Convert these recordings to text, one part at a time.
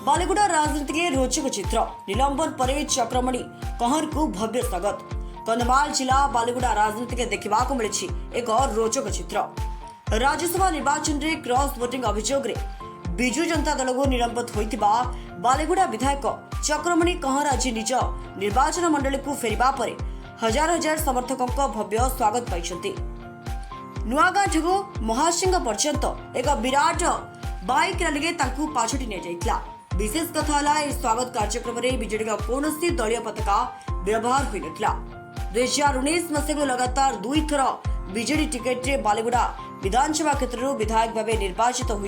बालीगुड़ा राजनीति के रोचक चित्र निलंबन पर चक्रमणि कहर को भव्य स्वागत। कंधमाल जिला बालीगुड़ा राजनीति के देखा मिली एक रोचक चित्र। राज्यसभा निर्वाचन में क्रॉस वोटिंग अभियोग विजु जनता दल को निलंबित होता बालीगुड़ा विधायक चक्रमणि कहर आज निज निर्वाचन मंडली को फेरिबा परे हजार हजार समर्थकों भव्य स्वागत पाई। नुआगाँ ठू महासिंह पर्यंत एक विराट बाइक रैली पाछोटी निया। विशेष कथा है स्वागत कार्यक्रम में बीजेडी का कौन दलीय पताका व्यवहार हो ना। 2019 मसीह लगातार 2 थर बीजेडी टिकेट रे बालीगुड़ा विधानसभा क्षेत्र विधायक भाव निर्वाचित हो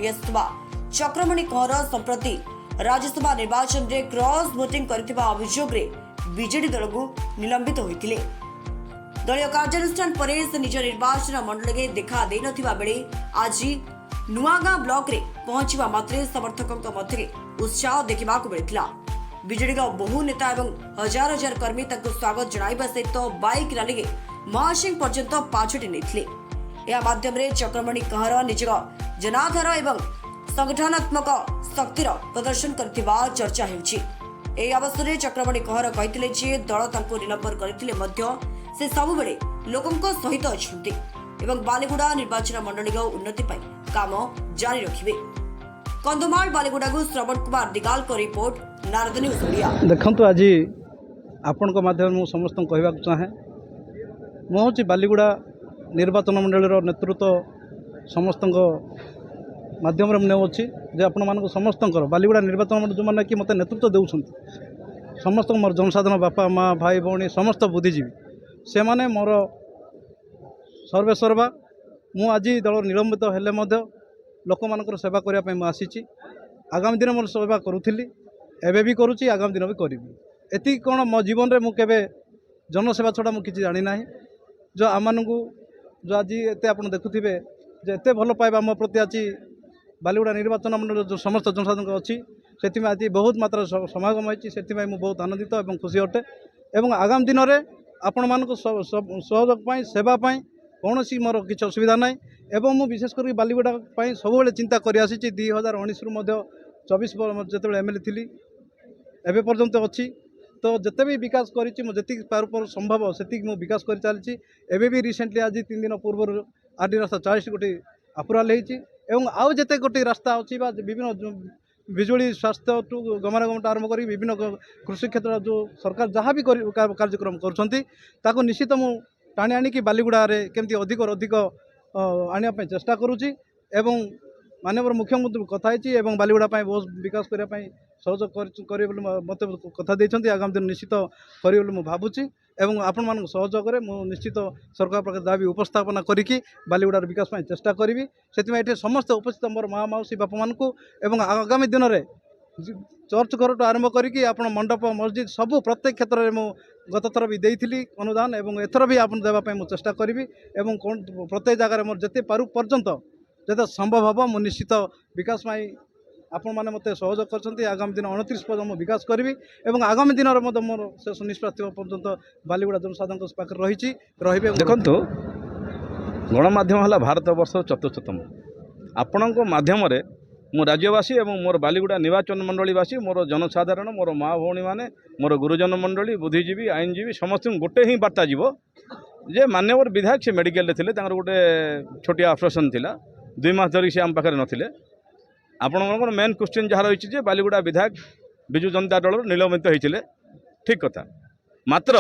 चक्रमणि कहर संप्रति राज्यसभा निर्वाचन में क्रॉस वोटिंग करथिबा अभियोग रे बीजेडी दल को निलंबित होइतिले। दलीय कार्यानुष्ठान पर से निज निर्वाचन मंडल में देखा दे नथिबा बेले आज नुआगाँ ब्लॉक रे पहुंचवा मात्रे समर्थकों मध्य उत्साह देखा मिलता। बीजेडी का बहु नेता और हजार हजार कर्मी स्वागत जनाइबा सहित बाइक रैली महासिंह पर्यंत पाछोटी नहीं माध्यम चक्रमणि कहर निज जनाधार और संगठनात्मक शक्तिर प्रदर्शन करथिबा चर्चा हेउछि। एही अवसर में चक्रमणि कहर कहिथिले जे दल तांको निलंबन करथिले मध्य से सबुबेले लोकंको सहित अछंती एवं बालीगुड़ा निर्वाचन मंडली उन्नति पाई काम जारी रखिबे। कंधमाल बालीगुड़ा को श्रवण कुमार दिगाल को रिपोर्ट नारद न्यूज ओडिया। देखंतु आज आपण को माध्यम मु समस्त कहबा चाहे मु होची बालीगुड़ा निर्वाचन मंडली नेतृत्व समस्त माध्यम अच्छी जे आपण मान समस्त बालीगुड़ा निर्वाचन मंडल जो मैंने कि मत नेतृत्व देउछन समस्त मोर जनसाधारण बापा माँ भाई भौणी समस्त बुद्धिजीवी से माने मोर सर्वे सर्वा मु आज दल निलंबित हेले मध्य लोक मानकर सेवा करने मैं आसी। आगामी दिन मोर सेवा करुली एवं भी करुँची आगामी दिन भी करी एति कौन मो जीवन में मुझे जनसेवा छड़ा मुझे जानी ना जो आम जो आज एत आप देखुवे जे एत भल पाइबा मो प्रति आज बालीगुड़ा निर्वाचन मंडल जो समस्त जनसाधारण अच्छी से आज बहुत मात्रा समागम होती से बहुत आनंदित और खुशी अटे। एवं आगामी दिन में आपण मान सहयोग सेवाई कौन सी मोर किसी असुविधा ना एवं मु विशेषकर बालीगुड़ा सब चिंता कर 2019 रु 24 जो एमएलए थी एवं पर्यंत अच्छी तो जिते भी विकास करी मुझे पार संभव से विकास कर चली एवं भी रिसेंटली आज 3 दिन पूर्व आरडी रास्ता 40 गोटी अप्रुवाल एवं आउ जिते गोटे रास्ता अच्छी विभिन्न बिजुली स्वास्थ्य टू गमनागम आरंभ कर विभिन्न कृषि क्षेत्र जो सरकार जहाँ भी कार्यक्रम कर निश्चित मु टाणी आणिकी बालीगुड़ा केमती अधिक अधिक आने चेष्टा करुँची एवं माननीय मुख्यमंत्री कथा एवं बालीगुड़ा बहुत विकास करने सहयोग कर मत कथा देते आगामी दिन निश्चित करी भावुची एवं आपण मान सहयोग निश्चित सरकार प्रकार जहाँ भी उपस्थापना करी बालीगुड़ा विकास चेष्टा करी से समस्त उपस्थित मोर माँ मौसी बापा मान एवं आगामी दिन में चर्च घर टू आरंभ करी मंडप मस्जिद सबू प्रत्येक क्षेत्र में गत थर भी देती अनुदान एवं एथर भी आप देवाई चेष्टा करी एवं प्रत्येक जगह मोर जिते पारु पर्यंत जो संभव हम मु निश्चित विकास आपण मैंने मत सहयोग कर आगामी दिन 29 पर्यटन विकास करी एवं आगामी दिन में मोर शेष निष्पत्ति पर्यंत बालीगुड़ा जनसाधारण पाखे रही देखु गणमाध्यम है भारत वर्ष चतुर्थतम आपण मध्यम मो राज्यवासी एवं मोर बालीगुड़ा निर्वाचन मंडलीवासी मोर जनसाधारण मोर माँ भौणी मैंने मोर गुरुजन मंडली बुद्धिजीवी आईनजीवी समस्त गोटे ही बार्ता जीव जे मान्यवर विधायक से मेडिकल थे गोटे छोटिया ऑपरेशन थिला 2 मास धरिक से आम पाखे नथिले आपन मेन क्वेश्चन जहाँ रही बालीगुड़ा विधायक विजु जनता दल निलंबित होते ठीक कथा मात्र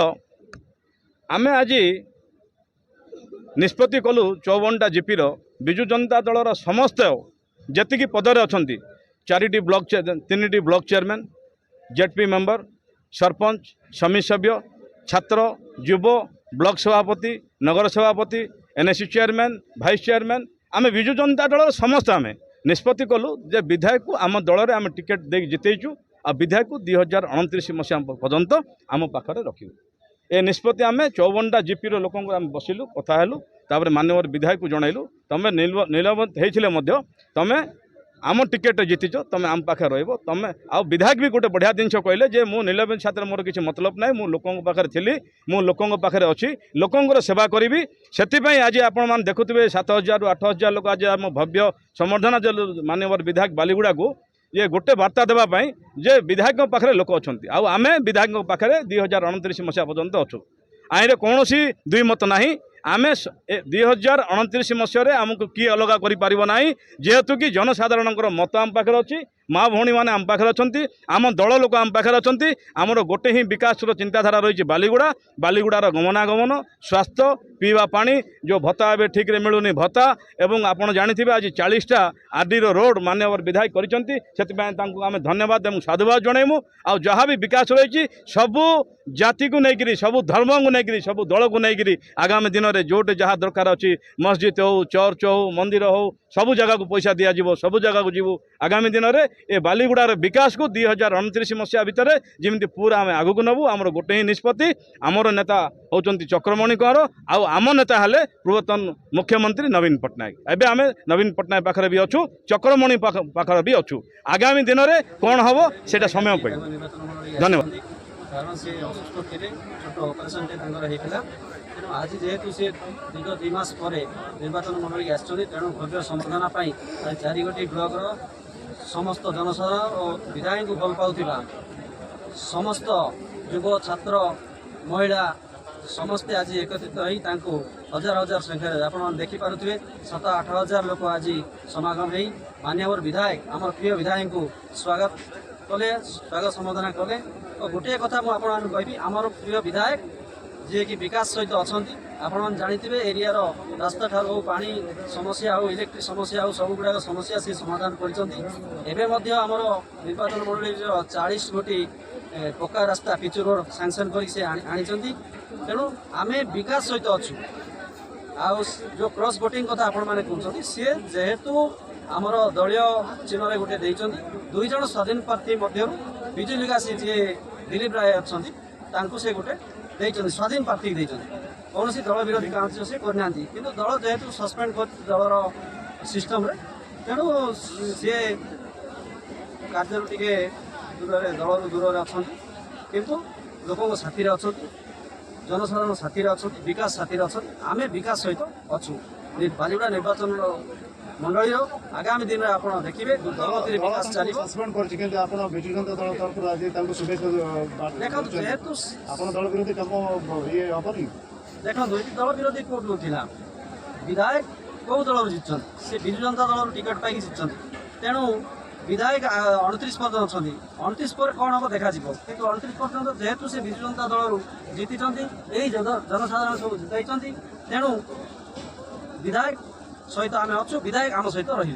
आमे आज निष्पत्ति कलु 54टा जीपीर विजु जनता दलर समस्त जेतिकी पदरे अछंती 4टी ब्लॉक 3टी block chairman ZP member sarpanch समिति सभ्य छात्र युव ब्लॉक सभापति नगर सभापति एनएससी चेयरमैन भाइस चेयरमैन आमे विजु जनता दल समस्त आमे निष्पत्ति कलु जे विधायक को आम दल में आम टिकेट दे जितेचु आ विधायक को 2029 मसीहा पर्यंत आम पाखे रखू ए निष्पत्ति आम 54टा जीपी लोक बसिलु कथा हेलु तापर मान्यवर विधायक को जनइलु तमें निलंबित होते तमें आम टिकेट जीतिच तुम आम पाखे रही तुम आ विधायक भी गोटे बढ़िया जिन कहले जे मु नीलबेन साथ मोर किसी मतलब ना मु लोकों पाखे थी मु लोकों पाखे अच्छी लोकों सेवा करी से आज आपण मैंने देखुए 7,000 ରୁ 8,000 लोक आज आम भव्य सम्बर्धना माननीय विधायक बालीगुड़ा को ये गोटे वार्ता देवाई जे विधायक पाखे लोक अच्छा आम विधायक पाखे 2029 मसीहा पर्यंत अच्छु आईने कौन दुई मत ना आम 2029 मसीह आमको किए अलग करना जेहेतु कि जनसाधारण मत आम पाखे अच्छी माँ भौणी मैंने आम पाखे अच्छा आम दल लोक आम पाखे अच्छा आमर गोटे ही विकास चिंताधारा रही बालीगुड़ा बालीगुड़ार गमनागमन स्वास्थ्य पीवा पानी जो भत्ता ए ठीक रे मिलूनी भत्ता एवं आपड़ जानी आज 40टा आरडी रोड मान्यवर विधायक करें धन्यवाद और साधुवाद जनइमु आ जहाँ भी विकास रही सबू जाति को लेकर सबू धर्म को लेकर सबू दल को लेकर आगामी दिन में जोटे जहाँ दरकार अच्छी मस्जिद हो चर्च हो मंदिर हो सबू जगह को पैसा दिज्व सबू जगह को जीवु आगामी दिन में ए बालीगुड़ार विकास को 2029 मसीहा भितर जमी पूरा आम आगू नबू आमर गोटे ही निष्पत्ति आमर नेता होती चक्रमणि कौर आम नेता हेले पूर्वतन मुख्यमंत्री नवीन पट्टनायक एवं आम नवीन पट्टनायक पाखे भी अच्छु चक्रमणि पाखे भी अच्छु आगामी दिन में कौन हम से समय पे धन्यवाद कारण से असुस्थ थे छोट ऑपरेशन होता तेणु आज जेहेतु से दीर्घ 2 मास पर निर्वाचन मंडल आसते तेणु भव्य संबर्धना 4 गोटी ब्लॉक समस्त जनसाधारण और विधायक को भल पाउथिबा समस्त युव छात्र महिला समस्ते आज एकत्रित हो हजार हजार संख्यार आप देखिपे 7-8 हजार लोक आज समागम हो मान्यवर विधायक आम प्रिय विधायक को स्वागत कले स्वागत संबर्धना कले और गोटे कथा मुझे कहि आमर प्रिय विधायक जी कि विकास सहित अच्छा आपण जानते एरिया रास्ता ठार हो पानी समस्या हो इलेक्ट्रिक समस्या हो सब गुड़ाक समस्या से समाधान करमर निर्वाचन मंडली 40 गोटी पक्का रास्ता पिचु रोड सांसन कर आनी तेणु आम विकास सहित अच्छु आउ जो क्रॉस वोटिंग कथा आपण मैंने कहते सी जेहेतु आमर दलीय चिन्ह गोटे दुई जन स्वाधीन प्रार्थी मध्य विजु लिगासी जी दिलीप राय अच्छा से गोटे स्वाधीन प्रार्थी कौन दल विरोधी काम से करना कि दल जेहेतु सस्पेंड कर दलर सिस्टम तेणु सी कार्य टे दूर दल दूर अच्छा किंतु लोकों साथी अच्छा जनसाधारण साथी अच्छा विकास साथी अच्छा आम विकास सहित अच्छु बालीगुड़ा निर्वाचन मंडल आगामी दिन में आप देखिए दल विकास चलो देखो जेहेतु देखो दल विरोधी कौटू था विधायक कौ दल जीतन से विजु जनता दल टिकेट पाई जीतन तेणु विधायक 29 पर्यटन अच्छा 29 पर कौन हम देखा कि 29 पर्यटन जेहेतु से विजु जनता दल जीति जनसाधारण सब जिताई तेणु विधायक सहित आम अच्छु विधायक आम सहित रही।